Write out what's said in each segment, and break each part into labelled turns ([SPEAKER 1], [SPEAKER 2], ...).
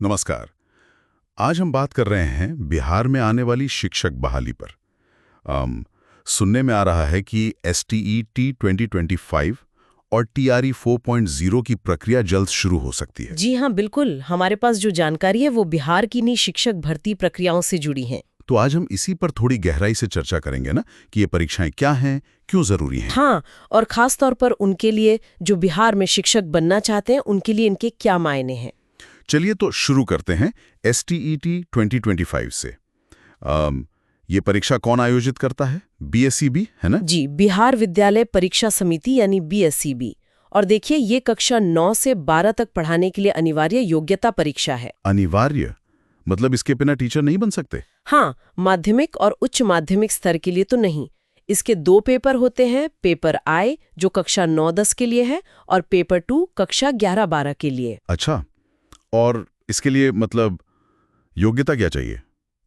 [SPEAKER 1] नमस्कार। आज हम बात कर रहे हैं बिहार में आने वाली शिक्षक बहाली पर। सुनने में आ रहा है कि STET 2025 और TRE 4.0 की प्रक्रिया जल्द शुरू हो सकती है।
[SPEAKER 2] जी हाँ, बिल्कुल। हमारे पास जो जानकारी है वो बिहार की नई शिक्षक भर्ती प्रक्रियाओं से जुड़ी है।
[SPEAKER 1] तो आज हम इसी पर थोड़ी गहराई से चर्चा करेंगे ना, कि ये परीक्षाएं क्या हैं, क्यों जरूरी हैं।
[SPEAKER 2] हाँ, और खास तौर पर उनके लिए जो बिहार में शिक्षक बनना चाहते हैं, उनके लिए इनके क्या मायने हैं।
[SPEAKER 1] चलिए तो शुरू करते हैं STET 2025 से। ये परीक्षा कौन आयोजित करता है? BSEB है ना?
[SPEAKER 2] जी, बिहार विद्यालय परीक्षा समिति यानी BSEB। और देखिए, ये कक्षा 9 से 12 तक पढ़ाने के लिए अनिवार्य योग्यता परीक्षा है।
[SPEAKER 1] अनिवार्य मतलब इसके बिना टीचर नहीं बन सकते?
[SPEAKER 2] हाँ, माध्यमिक और उच्च माध्यमिक स्तर के लिए तो नहीं। इसके 2 पेपर होते हैं। पेपर I जो कक्षा 9-10 के लिए है और पेपर 2 कक्षा 11-12 के लिए।
[SPEAKER 1] अच्छा, और इसके लिए मतलब योग्यता क्या चाहिए?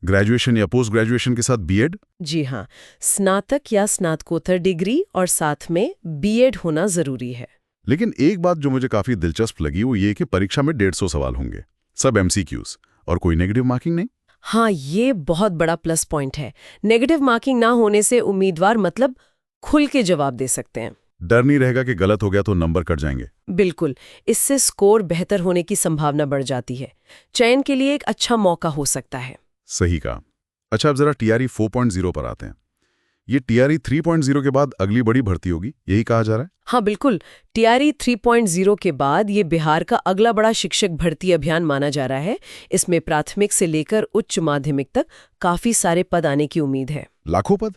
[SPEAKER 1] ग्रेजुएशन या पोस्ट ग्रेजुएशन के साथ B.Ed?
[SPEAKER 2] जी हाँ, स्नातक या स्नातकोत्तर डिग्री और साथ में B.Ed होना जरूरी है।
[SPEAKER 1] लेकिन एक बात जो मुझे काफी दिलचस्प लगी वो ये कि परीक्षा में 150 सवाल होंगे, सब MCQs, और कोई नेगेटिव मार्किंग नहीं।
[SPEAKER 2] हाँ, ये बहुत बड़ा प्लस पॉइंट है। नेगेटिव मार्किंग ना होने से उम्मीदवार मतलब खुल के जवाब दे सकते हैं।
[SPEAKER 1] डर नहीं रहेगा कि गलत हो गया तो नंबर कट जाएंगे।
[SPEAKER 2] बिल्कुल, इससे स्कोर बेहतर होने की संभावना बढ़ जाती है। चयन के लिए एक अच्छा मौका हो सकता है।
[SPEAKER 1] सही कहा। अच्छा, अब जरा TRE 4.0 पर आते हैं। ये TRE 3.0 के बाद अगली बड़ी भर्ती होगी, यही कहा जा रहा है?
[SPEAKER 2] हाँ बिल्कुल, TRE 3.0 के बाद ये बिहार का अगला बड़ा शिक्षक भर्ती अभियान माना जा रहा है। इसमें प्राथमिक से लेकर उच्च माध्यमिक तक काफी सारे पद आने की उम्मीद है।
[SPEAKER 1] लाखों पद?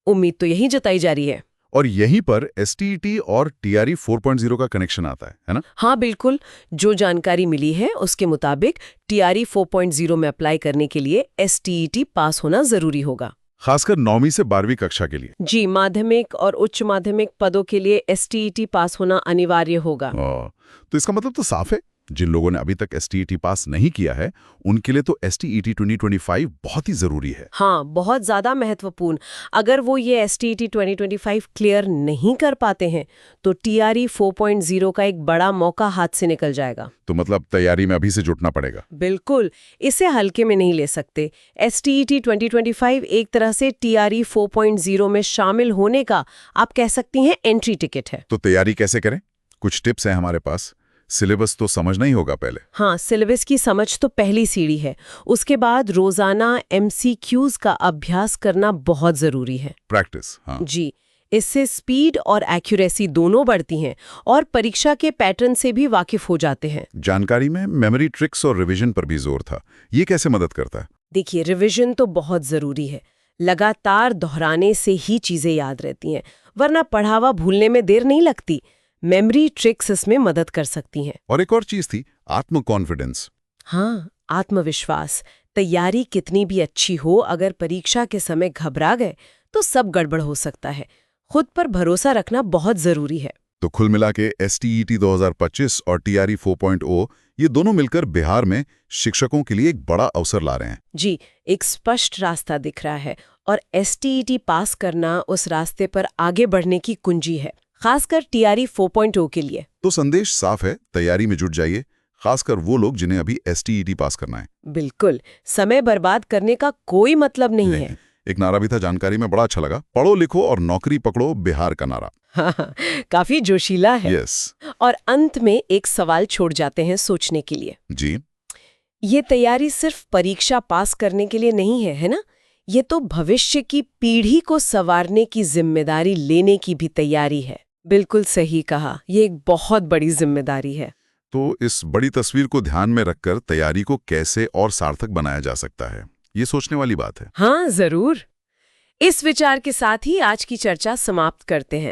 [SPEAKER 2] उम्मीद तो यही जताई जा रही है।
[SPEAKER 1] और यहीं पर STET और TRE 4.0 का कनेक्शन आता है ना?
[SPEAKER 2] हाँ बिल्कुल, जो जानकारी मिली है उसके मुताबिक TRE 4.0 में अप्लाई करने के लिए STET पास होना जरूरी होगा,
[SPEAKER 1] खासकर 9वीं से 12वीं कक्षा के लिए।
[SPEAKER 2] जी। माध्यमिक और उच्च माध्यमिक पदों के लिए STET पास होना अनिवार्य होगा।
[SPEAKER 1] तो इसका मतलब तो साफ है, जिन लोगों ने अभी तक STET पास नहीं किया है उनके लिए तो STET 2025 बहुत ही जरूरी है।
[SPEAKER 2] हाँ, बहुत ज्यादा महत्वपूर्ण। अगर वो ये STET 2025 क्लियर नहीं कर पाते हैं तो TRE 4.0 का एक बड़ा मौका हाथ से निकल जाएगा।
[SPEAKER 1] तो मतलब तैयारी में अभी से जुटना पड़ेगा।
[SPEAKER 2] बिल्कुल, इसे हल्के में नहीं ले सकते। STET 2025 एक तरह से TRE 4.0 में शामिल होने का आप कह सकती हैं एंट्री टिकट है।
[SPEAKER 1] तो तैयारी कैसे करें? कुछ टिप्स हैं हमारे पास। सिलेबस तो समझना ही होगा पहले।
[SPEAKER 2] हाँ, सिलेबस की समझ तो पहली सीढ़ी है। उसके बाद रोजाना MCQs का अभ्यास करना बहुत जरूरी है।
[SPEAKER 1] प्रैक्टिस, हाँ
[SPEAKER 2] जी, इससे स्पीड और एक्यूरेसी दोनों बढ़ती हैं और परीक्षा के पैटर्न से भी वाकिफ हो जाते हैं।
[SPEAKER 1] जानकारी में मेमोरी ट्रिक्स और रिवीजन पर भी जोर था, ये कैसे मदद करता है?
[SPEAKER 2] देखिए, रिवीजन तो बहुत जरूरी है। लगातार दोहराने से ही चीजें याद रहती हैं, वरना पढ़ा हुआ भूलने में देर नहीं लगती। मेमोरी ट्रिक्स इसमें मदद कर सकती हैं।
[SPEAKER 1] और एक और चीज थी, आत्म कॉन्फिडेंस।
[SPEAKER 2] हाँ, आत्मविश्वास। तैयारी कितनी भी अच्छी हो, अगर परीक्षा के समय घबरा गए तो सब गड़बड़ हो सकता है। खुद पर भरोसा रखना बहुत जरूरी है।
[SPEAKER 1] तो कुल मिला के STET 2025 और TRE 4.0 ये दोनों मिलकर बिहार में शिक्षकों के लिए एक बड़ा अवसर ला रहे हैं।
[SPEAKER 2] जी, एक स्पष्ट रास्ता दिख रहा है और STET पास करना उस रास्ते पर आगे बढ़ने की कुंजी है, खासकर TRE 4.0 के लिए।
[SPEAKER 1] तो संदेश साफ है, तैयारी में जुट जाइए, खासकर वो लोग जिन्हें अभी STET पास करना है।
[SPEAKER 2] बिल्कुल, समय बर्बाद करने का कोई मतलब नहीं है।
[SPEAKER 1] एक नारा भी था जानकारी में, बड़ा अच्छा लगा, पढ़ो लिखो और नौकरी पकड़ो, बिहार का नारा।
[SPEAKER 2] हाँ, काफी जोशीला है।
[SPEAKER 1] यस।
[SPEAKER 2] और अंत में एक सवाल छोड़ जाते हैं सोचने के लिए।
[SPEAKER 1] जी।
[SPEAKER 2] ये तैयारी सिर्फ परीक्षा पास करने के लिए नहीं है, है ना? ये तो भविष्य की पीढ़ी को संवारने की जिम्मेदारी लेने की भी तैयारी है। बिल्कुल सही कहा, ये एक बहुत बड़ी जिम्मेदारी है।
[SPEAKER 1] तो इस बड़ी तस्वीर को ध्यान में रखकर तैयारी को कैसे और सार्थक बनाया जा सकता है, ये सोचने वाली बात है।
[SPEAKER 2] हाँ जरूर। इस विचार के साथ ही आज की चर्चा समाप्त करते हैं।